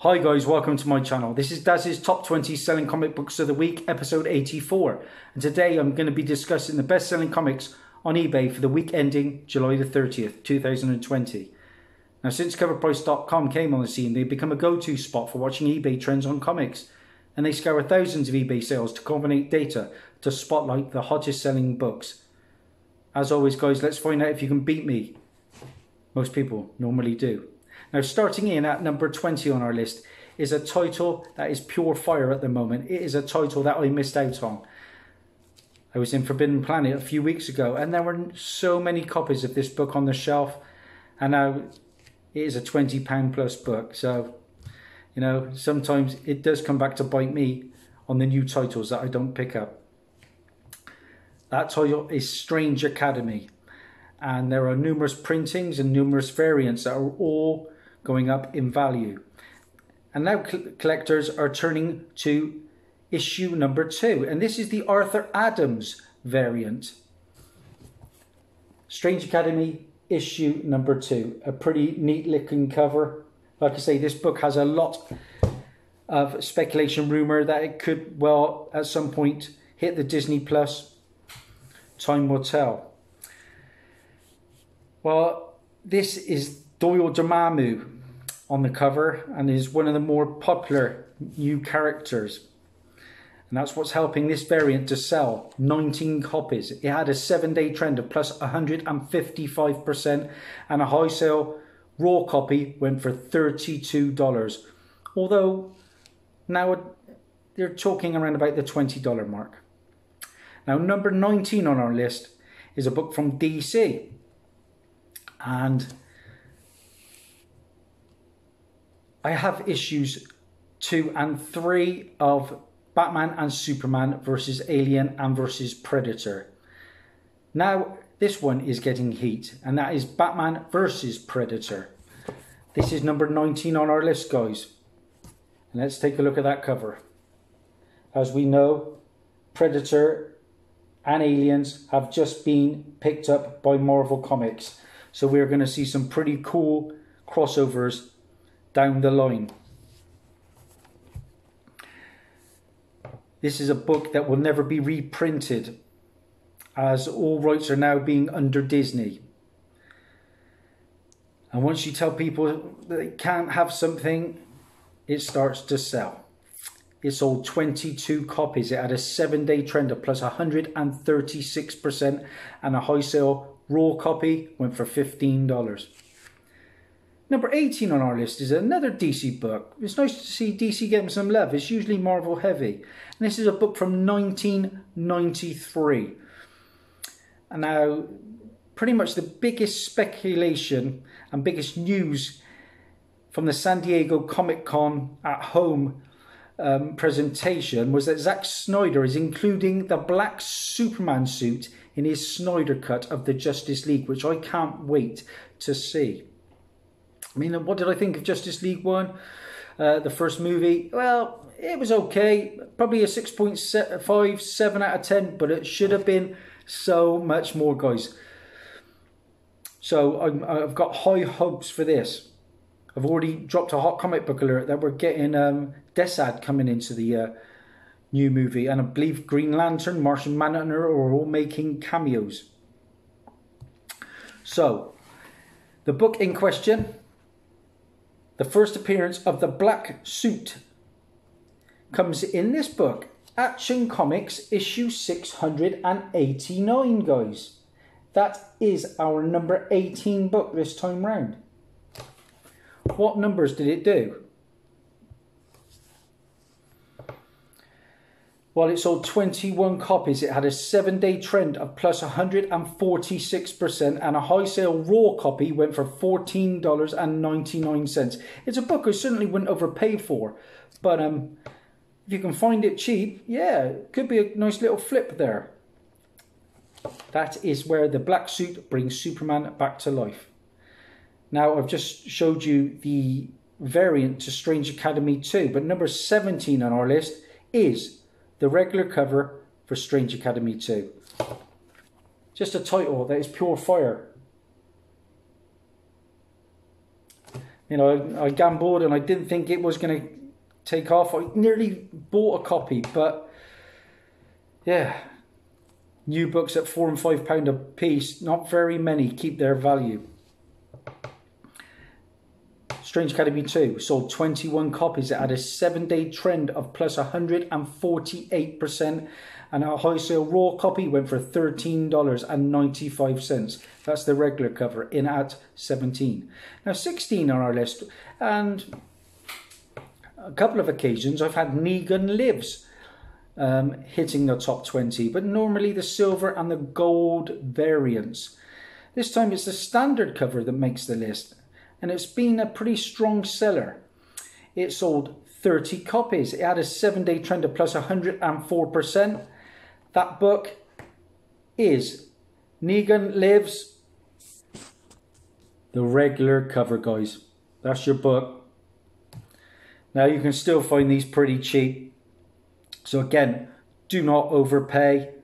Hi guys, welcome to my channel. This is Dazzie's Top 20 Selling Comic Books of the Week, episode 84. And today I'm going to be discussing the best-selling comics on eBay for the week ending July the 30th, 2020. Now, since coverprice.com came on the scene, they've become a go-to spot for watching eBay trends on comics. And they scour thousands of eBay sales to culminate data to spotlight the hottest selling books. As always guys, let's find out if you can beat me. Most people normally do. Now, starting in at number 20 on our list is a title that is pure fire at the moment. It is a title that I missed out on. I was in Forbidden Planet a few weeks ago and there were so many copies of this book on the shelf, and now it is a £20 plus book. So, you know, sometimes it does come back to bite me on the new titles that I don't pick up. That title is Strange Academy, and there are numerous printings and numerous variants that are all going up in value. And now collectors are turning to issue number 2, and this is the Arthur Adams variant. Strange Academy issue number 2, a pretty neat looking cover. Like I say, this book has a lot of speculation, rumour that it could, well, at some point hit the Disney Plus. Time will tell. Well, this is Doyle Dormammu on the cover and is one of the more popular new characters. And that's what's helping this variant to sell. 19 copies. It had a 7-day trend of plus 155%, and a high sale raw copy went for $32. Although now they're talking around about the $20 mark. Now, number 19 on our list is a book from DC. And I have issues 2 and 3 of Batman and Superman versus Alien and versus Predator. Now, this one is getting heat, and that is Batman versus Predator. This is number 19 on our list, guys. And let's take a look at that cover. As we know, Predator and Aliens have just been picked up by Marvel Comics. So we're going to see some pretty cool crossovers down the line. This is a book that will never be reprinted, as all rights are now being under Disney. And once you tell people that they can't have something, it starts to sell. It sold 22 copies. It had a 7-day trend of plus 136%, and a high sale raw copy went for $15. Number 18 on our list is another DC book. It's nice to see DC getting some love. It's usually Marvel heavy. And this is a book from 1993. And now, pretty much the biggest speculation and biggest news from the San Diego Comic-Con at home presentation was that Zack Snyder is including the black Superman suit in his Snyder cut of the Justice League, which I can't wait to see. I mean, what did I think of Justice League 1? The first movie? Well, it was okay. Probably a 6.5, 7 out of 10, but it should have been so much more, guys. So I've got high hopes for this. I've already dropped a hot comic book alert that we're getting Dazzie coming into the new movie, and I believe Green Lantern, Martian Manhunter are all making cameos. So, the book in question, the first appearance of the black suit, comes in this book, Action Comics issue 689, guys. That is our number 18 book this time round. What numbers did it do? Well, it sold 21 copies. It had a 7-day trend of plus 146%, and a high sale raw copy went for $14.99. It's a book I certainly wouldn't overpay for, but if you can find it cheap, yeah, it could be a nice little flip there. That is where the black suit brings Superman back to life. Now, I've just showed you the variant to Strange Academy 2, but number 17 on our list is the regular cover for Strange Academy 2. Just a title that is pure fire. You know, I gambled and I didn't think it was going to take off. I nearly bought a copy, but yeah, new books at £4 and £5 a piece, not very many keep their value. Strange Academy 2 sold 21 copies. It had a 7-day trend of plus 148%, and a wholesale raw copy went for $13.95. That's the regular cover, in at 17. Now 16 on our list, and a couple of occasions I've had Negan Lives hitting the top 20, but normally the silver and the gold variants. This time it's the standard cover that makes the list, and it's been a pretty strong seller. It sold 30 copies. It had a 7-day trend of plus 104%. That book is Negan Lives, the regular cover, guys. That's your book. Now you can still find these pretty cheap. So again, do not overpay,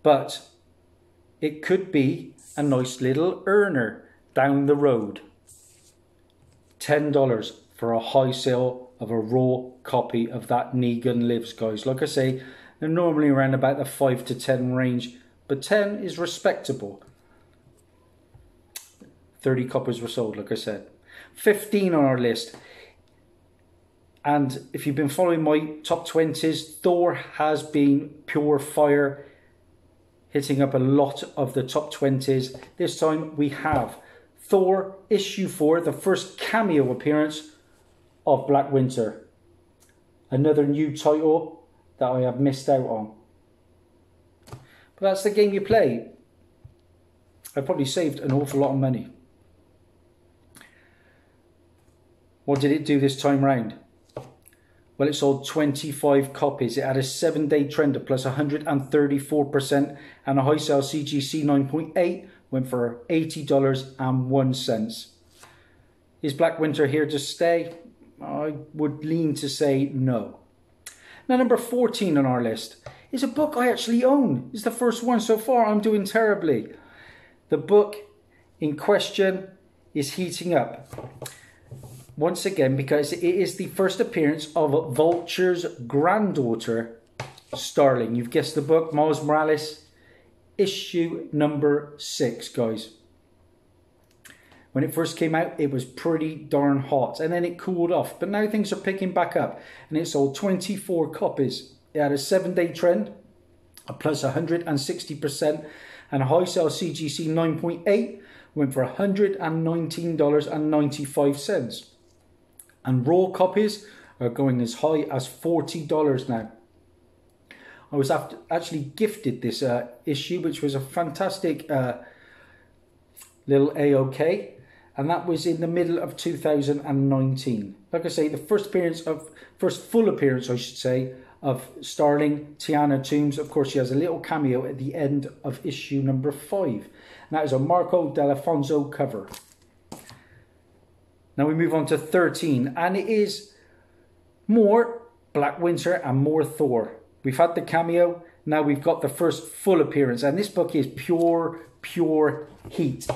but it could be a nice little earner down the road. $10 for a high sale of a raw copy of that Negan Lives, guys. Like I say, they're normally around about the 5 to 10 range, but 10 is respectable. 30 copies were sold, like I said. 15 on our list. And if you've been following my top 20s, Thor has been pure fire, hitting up a lot of the top 20s. This time we have Thor issue 4, the first cameo appearance of Black Winter. Another new title that I have missed out on. But that's the game you play. I probably saved an awful lot of money. What did it do this time round? Well, it sold 25 copies. It had a 7-day trend of plus 134%, and a high sale CGC 9.8 went for $80.01. Is Black Winter here to stay? I would lean to say no. Now, number 14 on our list is a book I actually own. It's the first one so far. I'm doing terribly. The book in question is heating up. Once again, because it is the first appearance of Vulture's granddaughter, Starling. You've guessed the book, Miles Morales, issue number 6, guys. When it first came out, it was pretty darn hot, and then it cooled off. But now things are picking back up, and it sold 24 copies. It had a 7-day trend, a plus 160%, and a high sale CGC 9.8 went for $119.95. And raw copies are going as high as $40 now. I was actually gifted this issue, which was a fantastic little AOK, and that was in the middle of 2019. Like I say, the first full appearance, I should say, of Starling Tiana Toombs. Of course, she has a little cameo at the end of issue number 5. And that is a Marco Dell'Afonso cover. Now we move on to 13, and it is more Black Winter and more Thor. We've had the cameo, now we've got the first full appearance, and this book is pure heat.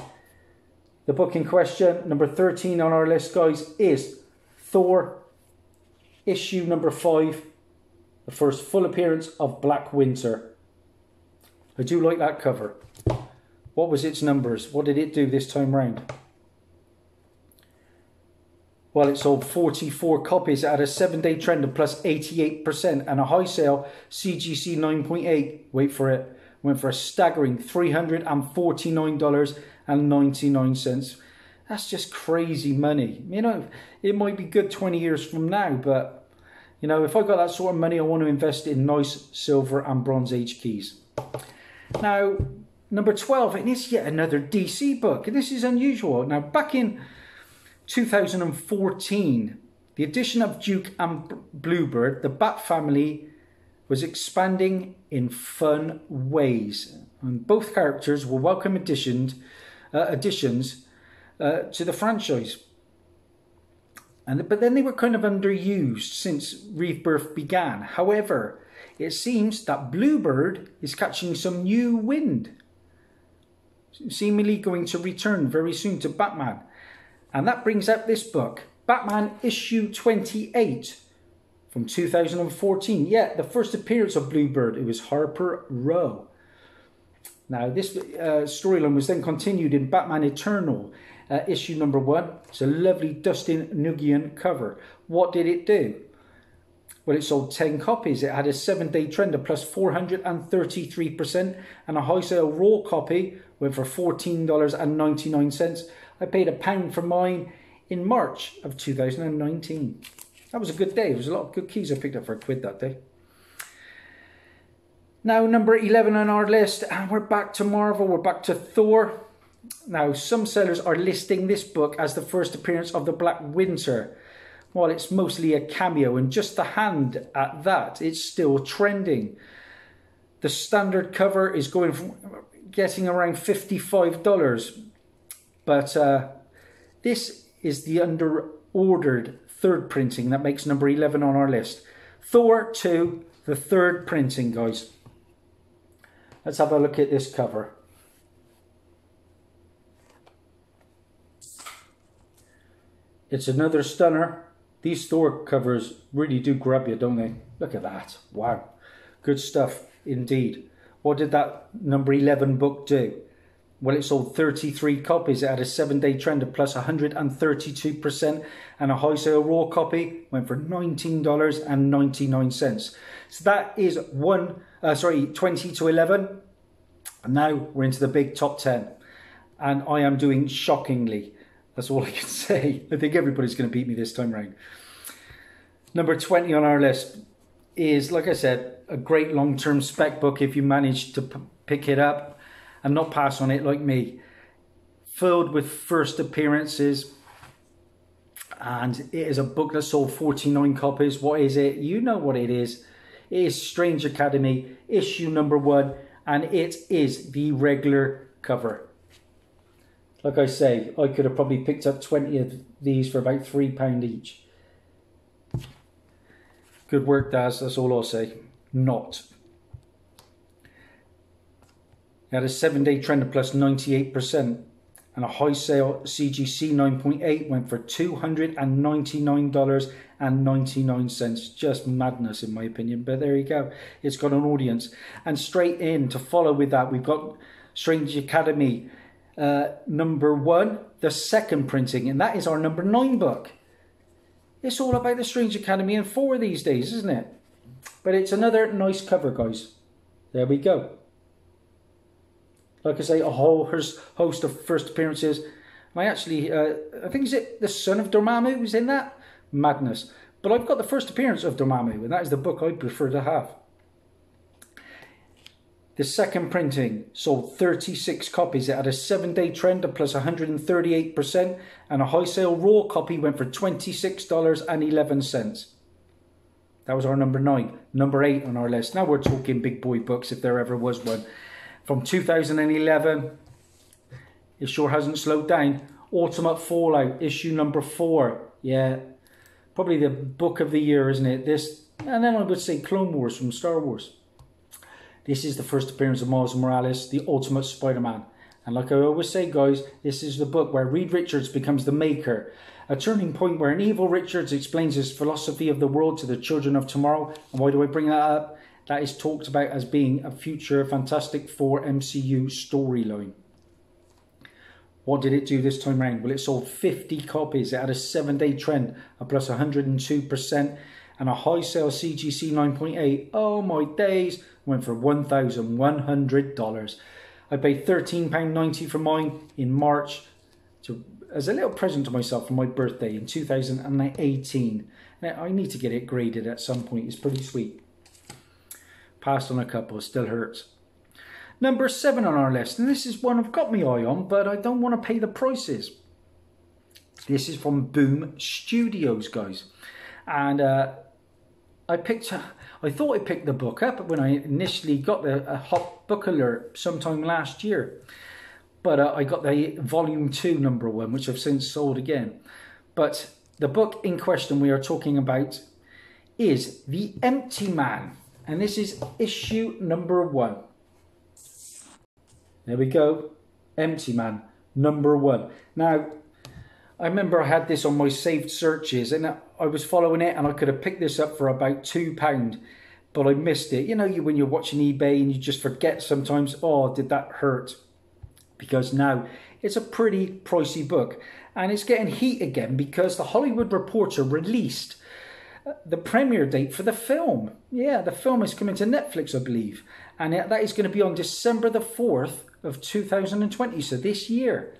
The book in question, number 13 on our list, guys, is Thor, issue number 5, the first full appearance of Black Winter. I do like that cover. What was its numbers? What did it do this time round? Well, it sold 44 copies. It had a 7-day trend of plus 88%, and a high sale CGC 9.8, wait for it, went for a staggering $349.99. That's just crazy money. You know, it might be good 20 years from now, but you know, if I got that sort of money, I want to invest in nice silver and Bronze Age keys. Now, number 12, and it's yet another DC book, and this is unusual. Now, back in 2014, the addition of Duke and Bluebird, the Bat family was expanding in fun ways, and both characters were welcome additions to the franchise. But then they were kind of underused since Rebirth began. However, it seems that Bluebird is catching some new wind, seemingly going to return very soon to Batman. And that brings up this book, Batman issue 28 from 2014. Yeah, the first appearance of Bluebird. It was Harper Row. Now, this storyline was then continued in Batman Eternal, issue number 1. It's a lovely Dustin Nguyen cover. What did it do? Well, it sold 10 copies. It had a 7-day trend of plus 433%, and a high sale raw copy went for $14.99. I paid £1 for mine in March of 2019. That was a good day. There was a lot of good keys I picked up for £1 that day. Now, number 11 on our list, and we're back to Marvel. We're back to Thor. Now, some sellers are listing this book as the first appearance of the Black Winter. While it's mostly a cameo and just a hand at that, it's still trending. The standard cover is going from getting around $55. But this is the under-ordered third printing that makes number 11 on our list. Thor 2, the third printing, guys. Let's have a look at this cover. It's another stunner. These Thor covers really do grab you, don't they? Look at that. Wow. Good stuff indeed. What did that number 11 book do? Well, it sold 33 copies. It had a 7-day trend of plus 132%, and a high sale raw copy went for $19.99. So that is 20 to 11. And now we're into the big top 10. And I am doing shockingly. That's all I can say. I think everybody's going to beat me this time round. Number 20 on our list is, like I said, a great long-term spec book if you manage to pick it up and not pass on it like me. Filled with first appearances. And it is a book that sold 49 copies. What is it? You know what it is. It is Strange Academy, issue number 1. And it is the regular cover. Like I say, I could have probably picked up 20 of these for about £3 each. Good work, Daz. That's all I'll say. Not. It had a 7-day trend of plus 98%. And a high sale CGC 9.8 went for $299.99. Just madness in my opinion. But there you go. It's got an audience. And straight in to follow with that, we've got Strange Academy number 1, the second printing. And that is our number 9 book. It's all about the Strange Academy and 4 these days, isn't it? But it's another nice cover, guys. There we go. Like I say, a whole host of first appearances. And I actually, I think, is it the son of Dormammu who's in that? Madness. But I've got the first appearance of Dormammu, and that is the book I prefer to have. The second printing sold 36 copies. It had a 7-day trend of plus 138%, and a high sale raw copy went for $26.11. That was our number 9. Number 8 on our list. Now we're talking big boy books, if there ever was one. From 2011, it sure hasn't slowed down. Ultimate Fallout, issue number 4. Yeah, probably the book of the year, isn't it? This, and then I would say Clone Wars from Star Wars. This is the first appearance of Miles Morales, the Ultimate Spider-Man. And like I always say, guys, this is the book where Reed Richards becomes the Maker. A turning point where an evil Richards explains his philosophy of the world to the children of tomorrow. And why do I bring that up? That is talked about as being a future Fantastic Four MCU storyline. What did it do this time round? Well, it sold 50 copies. It had a 7-day trend of plus 102%, and a high sale CGC 9.8. Oh my days, went for $1,100. I paid £13.90 for mine in March as a little present to myself for my birthday in 2018. Now, I need to get it graded at some point. It's pretty sweet. Passed on a couple, still hurts. Number 7 on our list, and this is one I've got my eye on, but I don't want to pay the prices. This is from Boom Studios, guys. And I thought I picked the book up when I initially got the hot book alert sometime last year. But I got the volume 2 number 1, which I've since sold again. But the book in question we are talking about is The Empty Man. And this is issue number 1. There we go. Empty Man, number 1. Now, I remember I had this on my saved searches and I was following it and I could have picked this up for about £2, but I missed it. You know, when you're watching eBay and you just forget sometimes, oh, did that hurt? Because now it's a pretty pricey book and it's getting heat again because the Hollywood Reporter released the premiere date for the film. Yeah, the film is coming to Netflix, I believe. And that is going to be on December the 4th of 2020, so this year.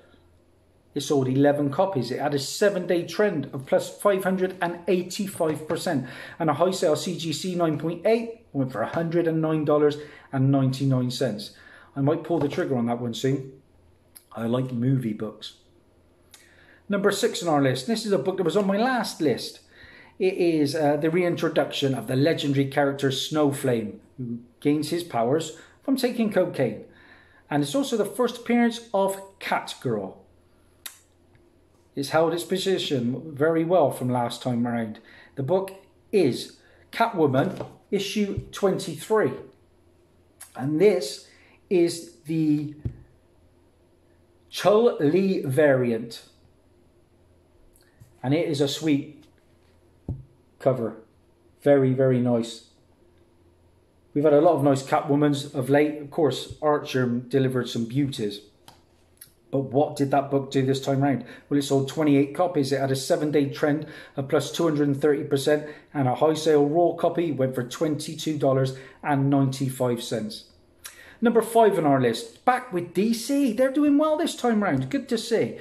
It sold 11 copies. It had a 7-day trend of plus 585%. And a high sale CGC 9.8 went for $109.99. I might pull the trigger on that one soon. I like movie books. Number 6 on our list. This is a book that was on my last list. It is the reintroduction of the legendary character Snowflame, who gains his powers from taking cocaine. And it's also the first appearance of Catgirl. It's held its position very well from last time around. The book is Catwoman, issue 23. And this is the Chul-Li variant. And it is a sweet cover. Very, very nice. We've had a lot of nice Catwomans of late. Of course, Archer delivered some beauties. But what did that book do this time round? Well, it sold 28 copies. It had a 7-day trend of plus 230%, and a high sale raw copy went for $22.95. Number 5 on our list, back with DC. They're doing well this time round. Good to see.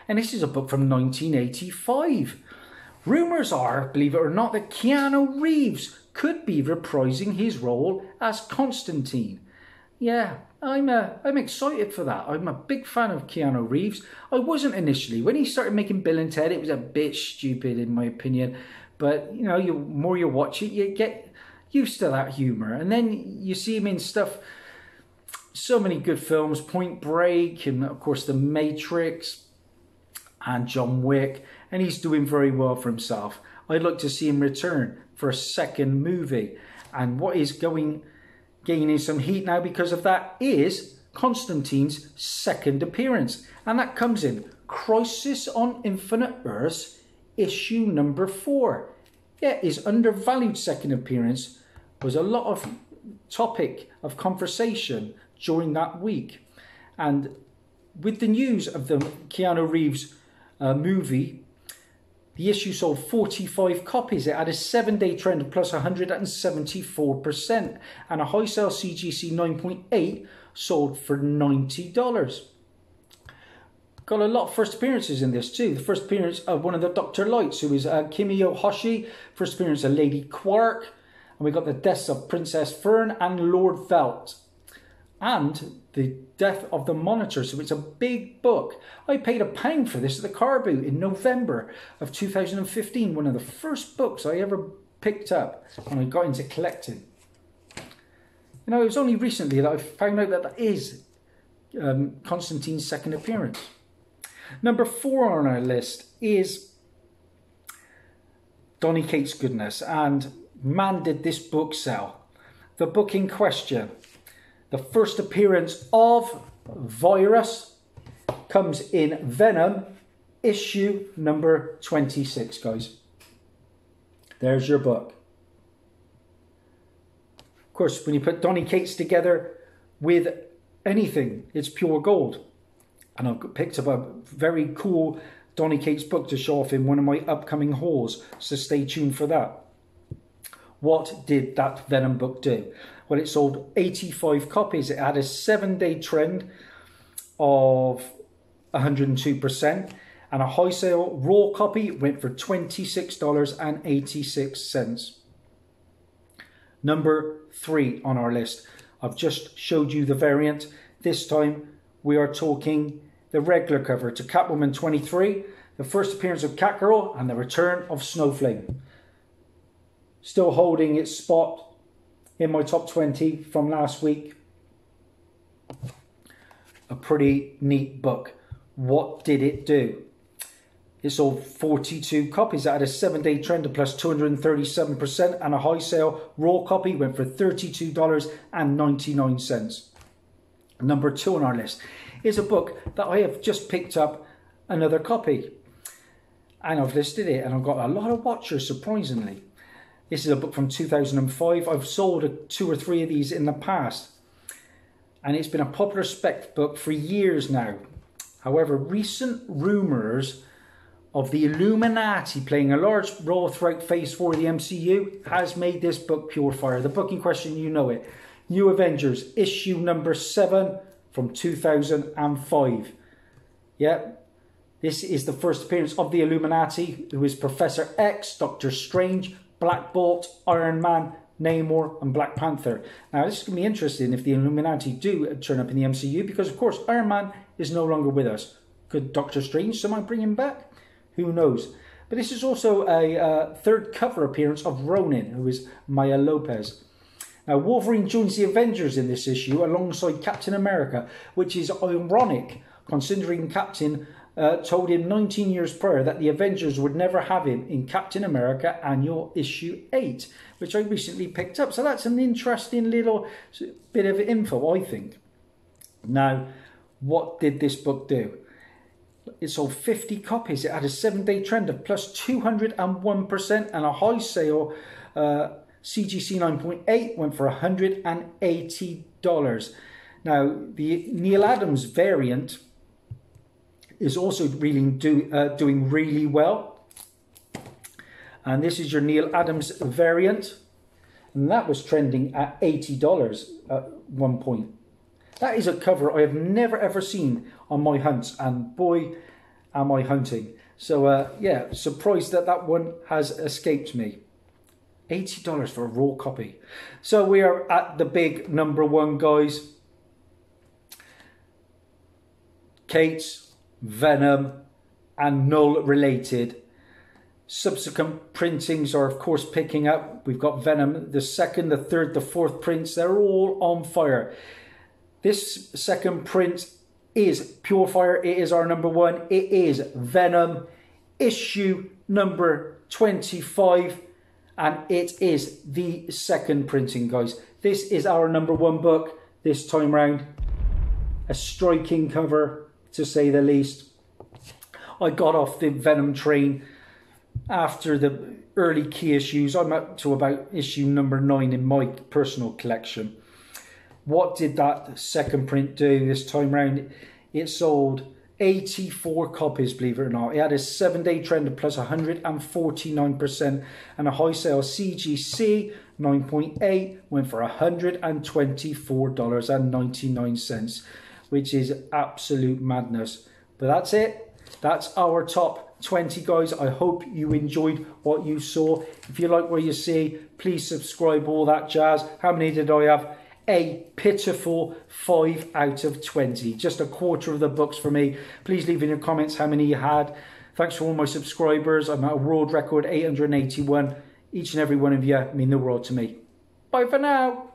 And this is a book from 1985. Rumours are, believe it or not, that Keanu Reeves could be reprising his role as Constantine. Yeah, I'm excited for that. I'm a big fan of Keanu Reeves. I wasn't initially. When he started making Bill and Ted, it was a bit stupid in my opinion. But, you know, the more you watch it, you get used to that humour. And then you see him in stuff, so many good films, Point Break, and of course The Matrix, and John Wick. And he's doing very well for himself. I'd like to see him return for a second movie. And what is gaining some heat now because of that is Constantine's second appearance. And that comes in Crisis on Infinite Earths, issue number 4. Yeah, his undervalued second appearance was a lot of topic of conversation during that week. And with the news of the Keanu Reeves movie, the issue sold 45 copies. It had a 7-day trend of plus 174%. And a high sale CGC 9.8 sold for $90. Got a lot of first appearances in this too. The first appearance of one of the Dr. Lights, who is Kimiyo Hoshi. First appearance of Lady Quark. And we got the deaths of Princess Fern and Lord Velt. And the death of the Monitor. So it's a big book. I paid £1 for this at the car boot in November of 2015. One of the first books I ever picked up when I got into collecting. You know, it was only recently that I found out that that is Constantine's second appearance. Number 4 on our list is Donny Cates' Goodness. And man, did this book sell. The book in question, the first appearance of Virus, comes in Venom, issue number 26, guys. There's your book. Of course, when you put Donny Cates together with anything, it's pure gold. And I've picked up a very cool Donny Cates book to show off in one of my upcoming hauls, so stay tuned for that. What did that Venom book do? Well, it sold 85 copies. It had a 7-day trend of 102%. And a high sale raw copy went for $26.86. Number 3 on our list. I've just showed you the variant. This time we are talking the regular cover to Catwoman 23, the first appearance of Catgirl, and the return of Snowflame. Still holding its spot in my top 20 from last week. A pretty neat book. What did it do? It sold 42 copies. It had a 7-day trend of plus 237%, and a high sale raw copy went for $32.99. Number 2 on our list is a book that I have just picked up another copy. and I've listed it, and I've got a lot of watchers, surprisingly. This is a book from 2005. I've sold 2 or 3 of these in the past, and it's been a popular spec book for years now. However, recent rumours of the Illuminati playing a large role throughout Phase 4 of the MCU has made this book pure fire. The book in question, you know it. New Avengers, issue number 7 from 2005. Yeah, this is the first appearance of the Illuminati, who is Professor X, Doctor Strange, Black Bolt, Iron Man, Namor and Black Panther. Now this is going to be interesting if the Illuminati do turn up in the MCU, because of course Iron Man is no longer with us. Could Doctor Strange somehow bring him back? Who knows? But this is also a third cover appearance of Ronin, who is Maya Lopez. Now Wolverine joins the Avengers in this issue alongside Captain America, which is ironic considering Captain told him 19 years prior that the Avengers would never have him in Captain America Annual Issue 8, which I recently picked up. So that's an interesting little bit of info, I think. Now, what did this book do? It sold 50 copies. It had a 7-day trend of plus 201% and a high sale. CGC 9.8 went for $180. Now, the Neil Adams variant is also really doing really well. And this is your Neil Adams variant. And that was trending at $80 at one point. That is a cover I have never ever seen on my hunts, and boy am I hunting. So yeah, surprised that that one has escaped me. $80 for a raw copy. So we are at the big number 1, guys. Kate's, Venom and Null related. Subsequent printings are of course picking up. We've got Venom, the 2nd, the 3rd, the 4th prints. They're all on fire. This second print is pure fire. It is our number 1. It is Venom issue number 25, and it is the 2nd printing, guys. This is our number 1 book this time round. A striking cover, to say the least. I got off the Venom train after the early key issues. I'm up to about issue number 9 in my personal collection. What did that 2nd print do this time round? It sold 84 copies, believe it or not. It had a 7-day trend of plus 149% and a high sale. CGC 9.8 went for $124.99, which is absolute madness. But that's it. That's our top 20, guys. I hope you enjoyed what you saw. If you like what you see, please subscribe, all that jazz. How many did I have? A pitiful 5 out of 20. Just a quarter of the books for me. Please leave in your comments how many you had. Thanks for all my subscribers. I'm at a world record 881. Each and every one of you mean the world to me. Bye for now.